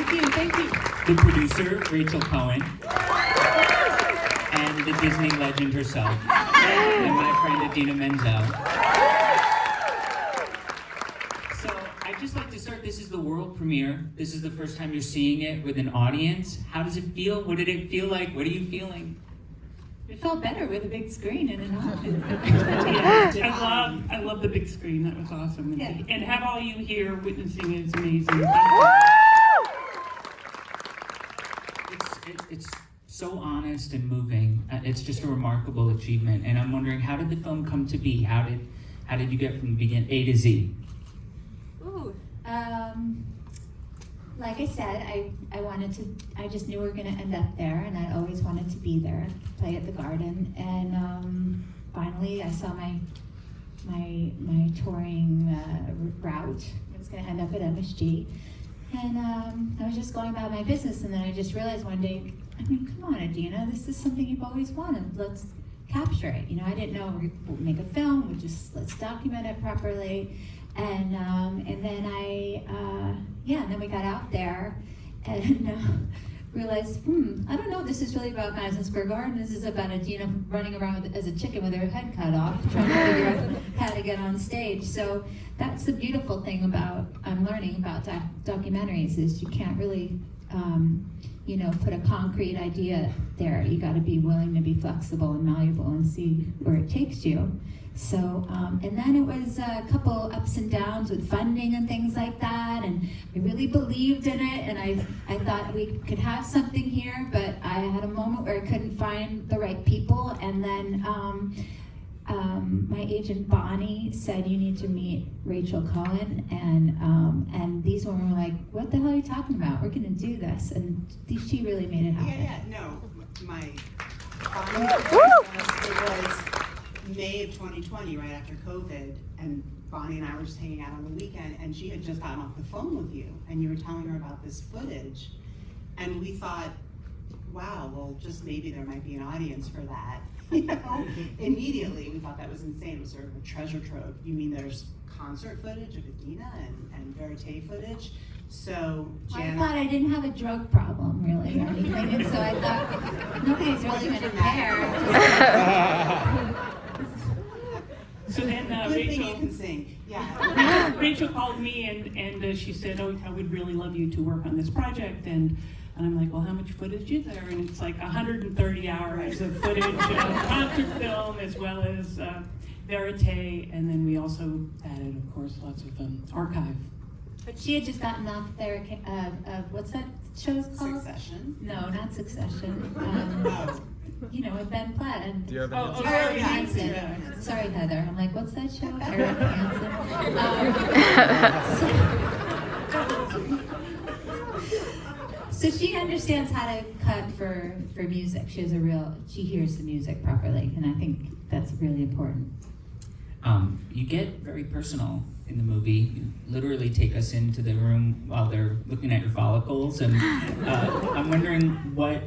Thank you. The producer, Rachel Cohen, and the Disney legend herself, and my friend Idina Menzel. So I'd just like to start, this is the world premiere. This is the first time you're seeing it with an audience. How does it feel? What did it feel like? What are you feeling? It felt better with a big screen and an audience. Yeah, I love the big screen. That was awesome. Yeah. And have all you here witnessing it is amazing. It's so honest and moving. It's just a remarkable achievement. And I'm wondering, how did the film come to be? How did you get from the beginning, A to Z? Ooh, like I said, I just knew we were going to end up there, and I always wanted to be there, play at the Garden. And finally, I saw my touring route. It was going to end up at MSG. And I was just going about my business, and then I just realized one day, I mean, come on, Idina, this is something you've always wanted. Let's capture it. You know, I didn't know we'd make a film. Let's document it properly. And then and then we got out there and realized, I don't know if this is really about Madison Square Garden. This is about Idina running around as a chicken with her head cut off, trying to figure out how to get on stage. So that's the beautiful thing about I'm learning about documentaries is you can't really, put a concrete idea there. You got to be willing to be flexible and malleable and see where it takes you. So, and then it was a couple ups and downs with funding and things like that, and we really believed in it, and I thought we could have something here, but I had a moment where I couldn't find the right people, and then my agent Bonnie said, you need to meet Rachel Cohen, and these women were like, what the hell are you talking about? We're gonna do this, and she really made it happen. It was May of 2020, right after COVID, and Bonnie and I were just hanging out on the weekend, and she had just gotten off the phone with you, and you were telling her about this footage, and we thought, wow, well, just maybe there might be an audience for that. Immediately we thought that was insane. It was sort of a treasure trove. You mean there's concert footage of Idina and verite footage? So Jana, I thought I didn't have a drug problem really or anything, and so I thought nobody's really going to care. So then good thing you can sing. Yeah. Rachel called me and she said, oh, I would really love you to work on this project. And I'm like, well, how much footage is there? And it's like 130 hours of footage of concert film as well as verite. And then we also added, of course, lots of archive. But she had just gotten off there, what's that show's called? Succession. No, not Succession. With Ben Platt and Do you have Eric Hansen. Sorry, Heather. I'm like, what's that show? Eric Hansen. So she understands how to cut for music. She hears the music properly, and I think that's really important. You get very personal in the movie. You literally take us into the room while they're looking at your follicles, and I'm wondering what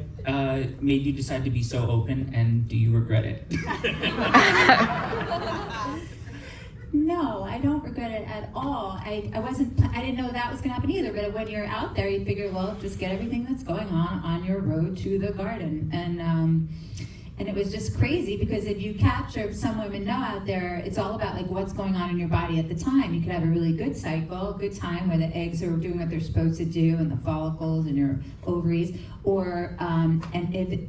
made you decide to be so open, and do you regret it? No, I don't regret it at all. I didn't know that was gonna happen either, but when you're out there, you figure, well, just get everything that's going on your road to the Garden. And it was just crazy because if you capture, some women know out there, it's all about like what's going on in your body at the time. You could have a really good cycle, good time where the eggs are doing what they're supposed to do and the follicles and your ovaries, or and if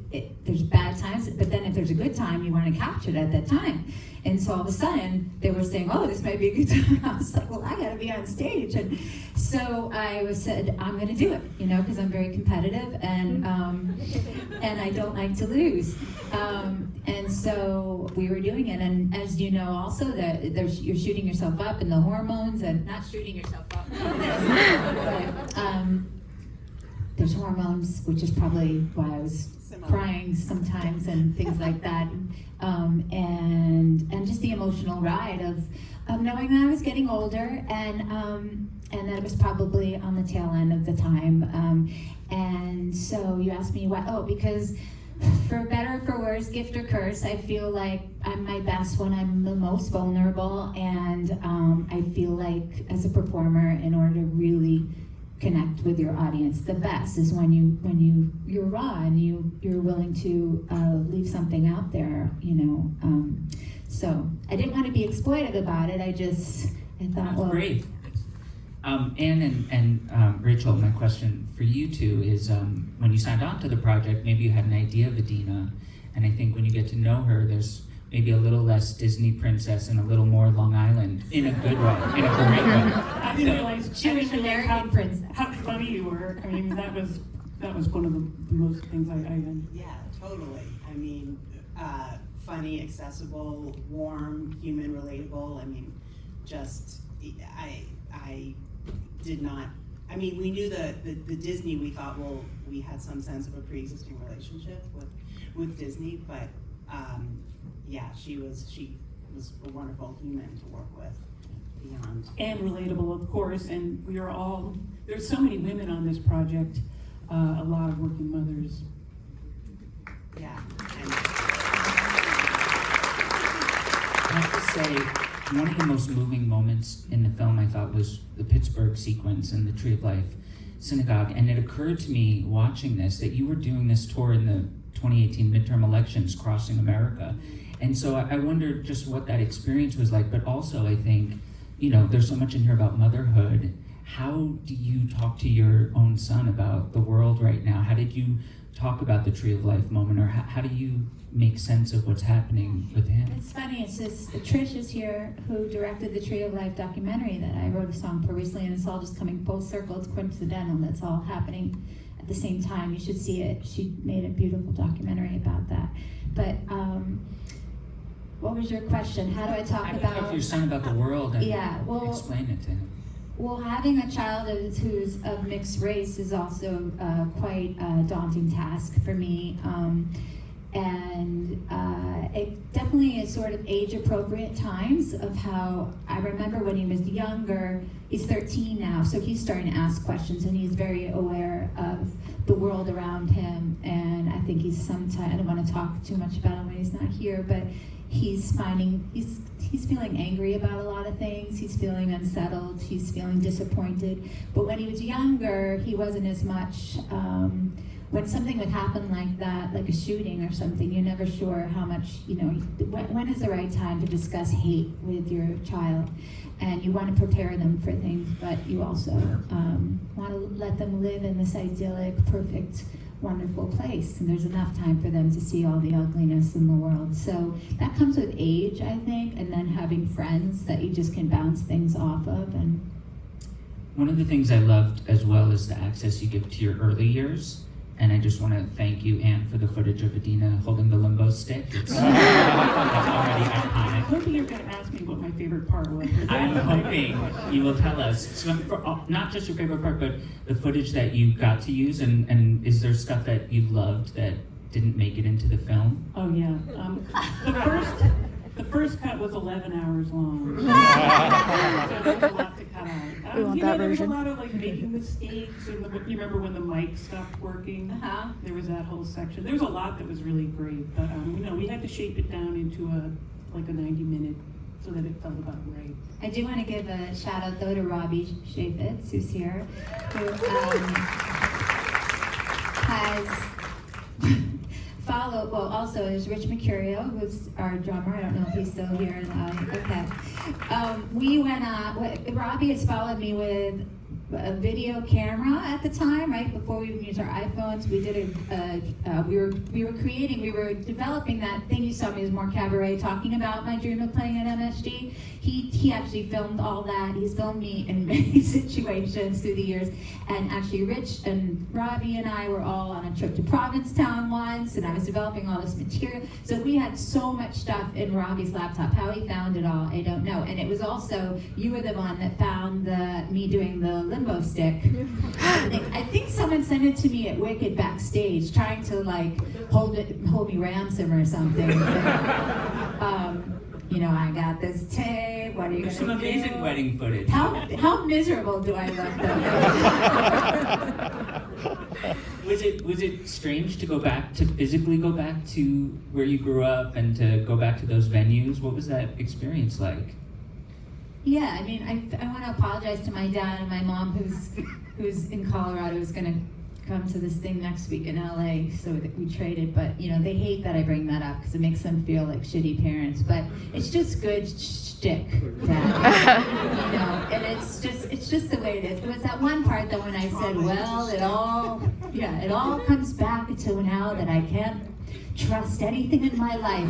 there's bad times, but then if there's a good time, you want to capture it at that time. And so all of a sudden they were saying, oh, this might be a good time. I was like, well, I gotta be on stage. And so I said, I'm gonna do it, because I'm very competitive and I don't like to lose. And so we were doing it, and as you know also that you're shooting yourself up and the hormones, and not shooting yourself up, but there's hormones, which is probably why I was crying sometimes and things like that, and just the emotional ride of knowing that I was getting older and that it was probably on the tail end of the time, and so you asked me why? Oh, because for better or for worse, gift or curse, I feel like I'm my best when I'm the most vulnerable, and I feel like as a performer, in order to really connect with your audience the best is when you're raw and you're willing to leave something out there, so I didn't want to be exploitive about it. I thought, That's well, great. Anne and Rachel, my question for you two is, when you signed on to the project, maybe you had an idea of Idina, and I think when you get to know her, there's maybe a little less Disney princess and a little more Long Island, in a good way, in a great way. I didn't realize Jewish American princess. how funny you were. I mean, that was one of the most things I Yeah, totally. I mean, funny, accessible, warm, human, relatable. I mean, just, I did not, I mean, we knew the Disney, we thought, well, we had some sense of a pre-existing relationship with Disney, but yeah, she was a wonderful human to work with beyond. and relatable, of course. And we are all, there's so many women on this project, a lot of working mothers. Yeah. I have to say, one of the most moving moments in the film, I thought, was the Pittsburgh sequence in the Tree of Life Synagogue. And it occurred to me watching this that you were doing this tour in the 2018 midterm elections, crossing America. And so I wondered just what that experience was like, but also I think, there's so much in here about motherhood. How do you talk to your own son about the world right now? How did you talk about the Tree of Life moment, or how do you make sense of what's happening with him? It's funny, it's just, Trish is here, who directed the Tree of Life documentary that I wrote a song for recently, and it's all just coming full circle. It's coincidental, that's all happening at the same time. You should see it. She made a beautiful documentary about that. But what was your question? How do I talk How do you about... talk to your son about the world and explain it to him? Well, having a child who's of mixed race is also quite a daunting task for me. And it definitely is sort of age-appropriate times of how I remember when he was younger. He's 13 now, so he's starting to ask questions, and he's very aware of the world around him. And I think he's sometimes, I don't want to talk too much about him when he's not here, but he's feeling angry about a lot of things. He's feeling unsettled. He's feeling disappointed. But when he was younger, he wasn't as much. When something would happen like that, like a shooting or something, you're never sure how much, when is the right time to discuss hate with your child. And you want to prepare them for things, but you also want to let them live in this idyllic, perfect, wonderful place. And there's enough time for them to see all the ugliness in the world. So that comes with age, I think, and then having friends that you just can bounce things off of. And one of the things I loved as well is the access you give to your early years. And I just want to thank you, Anne, for the footage of Idina holding the limbo stick. It's already I'm iconic. hoping you're going to ask me what my favorite part was. I'm hoping you will tell us, so not just your favorite part, but the footage that you got to use, and is there stuff that you loved that didn't make it into the film? Oh yeah, the first cut was 11 hours long. So there's a lot to cut out. We want that there was version. a lot of making mistakes, and you remember when the mic stopped working? There was that whole section. There was a lot that was really great, but we had to shape it down into a 90-minute so that it felt about right. I do want to give a shout out though to Robbie Shafitz, who's here, who has followed, well, also there's Rich Mercurio, who's our drummer. I don't know if he's still here. Okay. We went Robbie has followed me with a video camera at the time, right before we even used our iPhones. We did we were developing that thing you saw me as more cabaret, talking about my dream of playing at MSG. He actually filmed all that. He's filmed me in many situations through the years. And actually Rich and Robbie and I were all on a trip to Provincetown once, and I was developing all this material. So we had so much stuff in Robbie's laptop. How he found it all, I don't know. And it was also, you were the one that found me doing the limbo stick. I think someone sent it to me at Wicked backstage, trying to hold me ransom or something. I got this tape. What are you There's gonna some do? amazing wedding footage. How miserable do I look though? Was it strange to physically go back to where you grew up and to go back to those venues? What was that experience like? Yeah, I mean, I want to apologize to my dad and my mom, who's who's in Colorado, is going to come to this thing next week in LA, so that we traded. But they hate that I bring that up because it makes them feel like shitty parents. But it's just good shtick, Dad. And it's just the way it is. It was that one part though when I said, well, it all comes back to now that I can't trust anything in my life.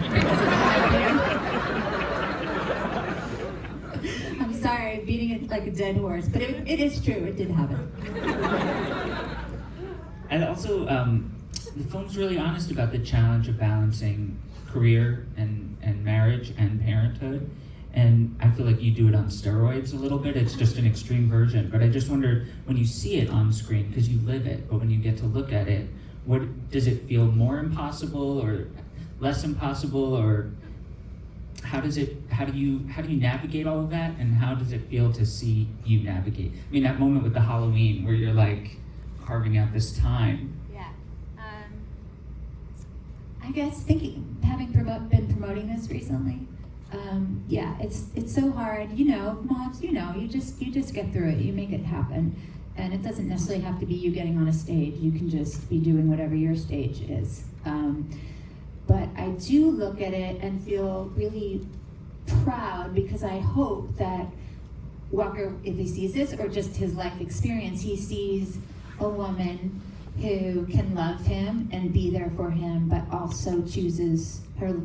I'm sorry, I'm beating it like a dead horse, but it is true. It did happen. And also, the film's really honest about the challenge of balancing career and marriage and parenthood. And I feel like you do it on steroids a little bit. It's just an extreme version. But I just wonder, when you see it on screen, because you live it, but when you get to look at it, what does it feel more impossible or less impossible, or how do you navigate all of that, and how does it feel to see you navigate? I mean, that moment with the Halloween where you're like carving out this time. Yeah. I guess having been promoting this recently, it's so hard. Moms, you just get through it. You make it happen. And it doesn't necessarily have to be you getting on a stage. You can just be doing whatever your stage is. But I do look at it and feel really proud, because I hope that Walker, if he sees this or just his life experience, he sees a woman who can love him and be there for him, but also chooses her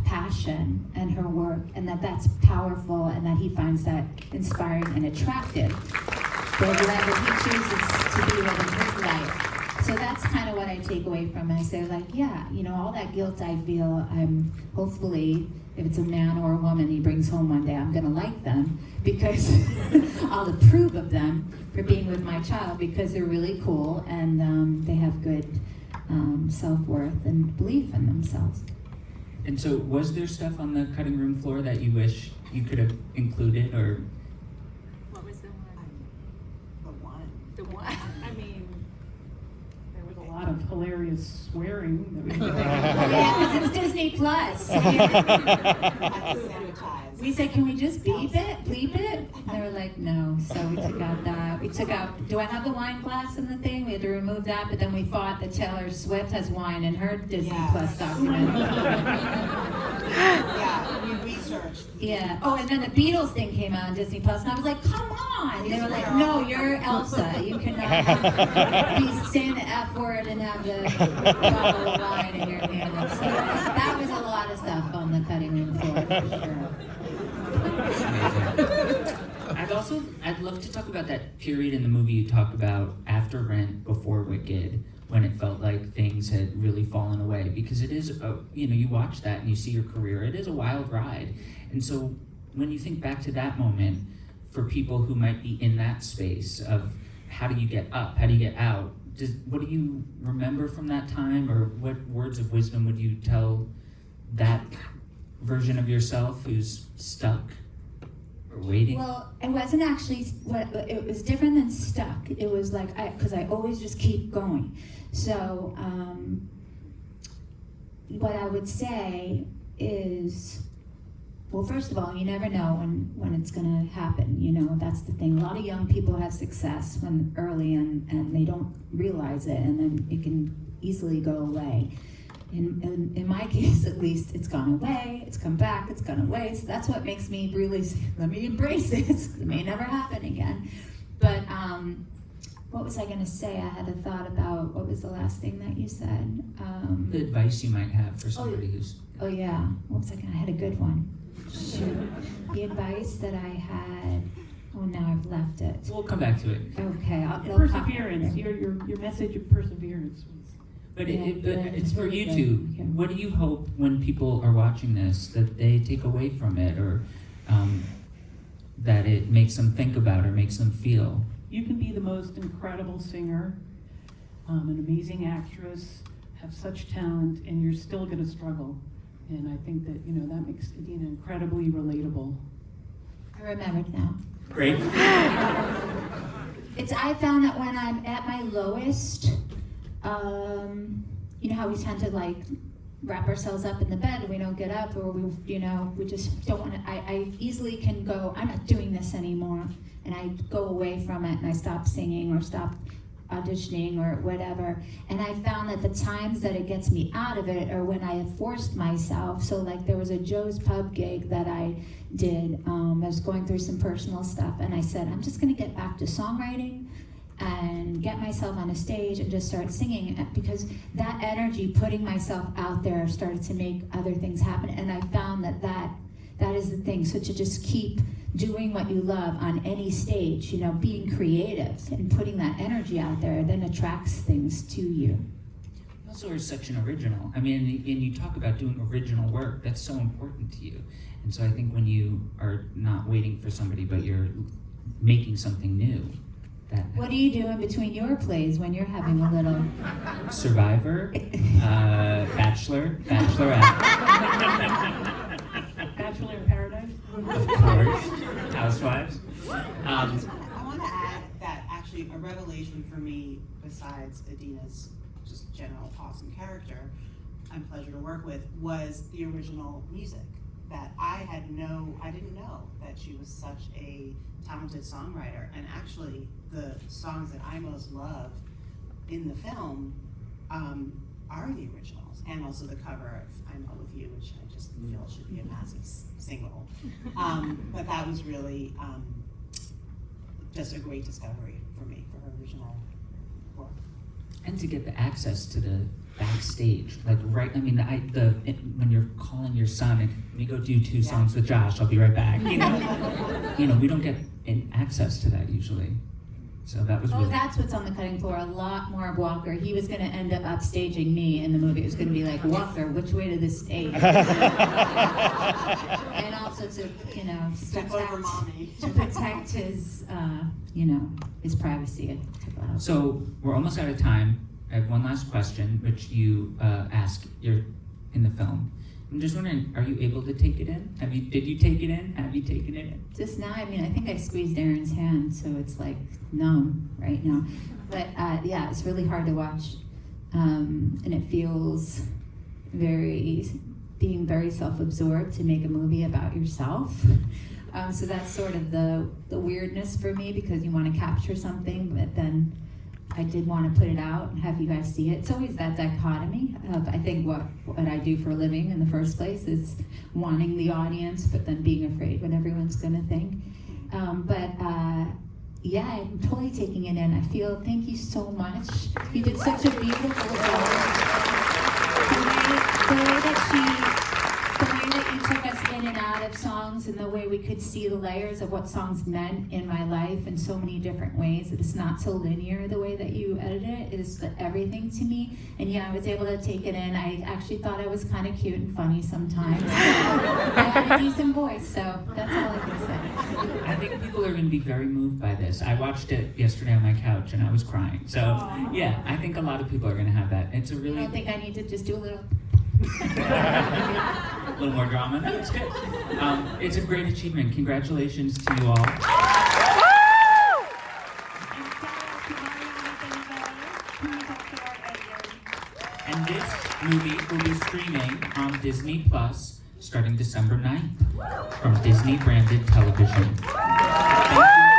passion and her work, and that's powerful, and that he finds that inspiring and attractive. Whatever he chooses to be with in his life. So that's kind of what I take away from it. I say, all that guilt I feel, I'm hopefully, if it's a man or a woman he brings home one day, I'm going to like them, because I'll approve of them for being with my child, because they're really cool and they have good self-worth and belief in themselves. And so, was there stuff on the cutting room floor that you wish you could have included, or? What was the one? The one. I mean, there was a lot of hilarious swearing that we did. Yeah, because it's Disney Plus. We said, can we just bleep it? And they were like, no. So we took out that. We took out, do I have the wine glass in the thing? We had to remove that, but then we thought that Taylor Swift has wine in her Disney Plus document. Yeah, we researched. Yeah. Oh, and then the Beatles thing came out on Disney Plus, and I was like, come on. They were like, no, you're Elsa. You cannot be saying the F word and have the bottle of wine in your hand. So that was a lot of stuff on the cutting room floor, for sure. I'd love to talk about that period in the movie you talk about after Rent, before Wicked, when it felt like things had really fallen away, because it is, you watch that and you see your career, it is a wild ride. And so when you think back to that moment, for people who might be in that space of how do you get up, how do you get out, what do you remember from that time, or what words of wisdom would you tell that version of yourself who's stuck or waiting? Well, it wasn't actually, it was different than stuck. It was like, because I always just keep going. So what I would say is, well, first of all, you never know when it's going to happen. That's the thing. A lot of young people have success when early and they don't realize it, and then it can easily go away. In my case, at least, it's gone away, it's come back, it's gone away. So that's what makes me really say, let me embrace this. It may never happen again. But what was I going to say? I had a thought about, what was the last thing that you said? The advice you might have for somebody who's... Oh yeah, what was I going to, I had a good one. Shoot. The advice that I had, oh, now I've left it. We'll come back to it. Okay, it'll Perseverance, your message of perseverance was... But Yeah, it's for really you good. two. Okay. What do you hope when people are watching this that they take away from it, or that it makes them think about or makes them feel? You can be the most incredible singer, an amazing actress, have such talent, and you're still going to struggle. And I think that, that makes Idina incredibly relatable. I remembered now. Great. I found that when I'm at my lowest, you know how we tend to wrap ourselves up in the bed and we don't get up, or we just don't want to. I easily can go, I'm not doing this anymore, and I go away from it and I stop singing or stop auditioning or whatever. And I found that the times that it gets me out of it are when I have forced myself. So like there was a Joe's Pub gig that I did. I was going through some personal stuff, and I said, I'm just going to get back to songwriting and get myself on a stage and just start singing, because that energy, putting myself out there, started to make other things happen. And I found that is the thing. So to just keep doing what you love on any stage, being creative and putting that energy out there, then attracts things to you. You also are such an original. I mean, and you talk about doing original work. That's so important to you. And so I think when you are not waiting for somebody, but you're making something new, that What do you do in between your plays when you're having a little... Survivor, Bachelor, Bachelorette, Bachelor in Paradise? of course, Housewives. I want to add that actually a revelation for me, besides Idina's just general awesome character and pleasure to work with, was the original music. That I didn't know that she was such a talented songwriter. And actually, the songs that I most love in the film are the originals, and also the cover of "I'm Not With You," which I just feel should be a massive single. But that was really just a great discovery for me, for her original work. And to get the access to the backstage, like when you're calling your son and we go do 2 songs with Josh, I'll be right back. We don't get access to that usually. So that was really... that's what's on the cutting floor, a lot more of Walker. He was going to end up upstaging me in the movie. It was going to be like, Walker, which way to the stage? And also to, Step over mommy. to protect his, his privacy. So we're almost out of time. I have one last question, which you ask in the film. I'm just wondering, are you able to take it in? Did you take it in? Have you taken it in? Just now, I think I squeezed Aaron's hand, so it's like numb right now. But yeah, it's really hard to watch. And it feels being very self-absorbed to make a movie about yourself. So that's sort of the weirdness for me, because you want to capture something, but then I did want to put it out and have you guys see it. It's always that dichotomy of, I think, what I do for a living in the first place is wanting the audience, but then being afraid what everyone's going to think. Yeah, I'm totally taking it in. Thank you so much. You did such a beautiful job. The way that you took us in and out of songs, and the way we could see the layers of what songs meant in my life in so many different ways. That it's not so linear the way that you edit it. It is everything to me. And yeah, I was able to take it in. I actually thought I was kind of cute and funny sometimes. I had a decent voice, so that's all I can say. I think people are going to be very moved by this. I watched it yesterday on my couch and I was crying. So yeah, I think a lot of people are going to have that. It's a really... I don't think I need to just do a little... a little more drama. No, it's good. It's a great achievement. Congratulations to you all. And this movie will be streaming on Disney Plus starting December 9th from Disney branded television. Thank you.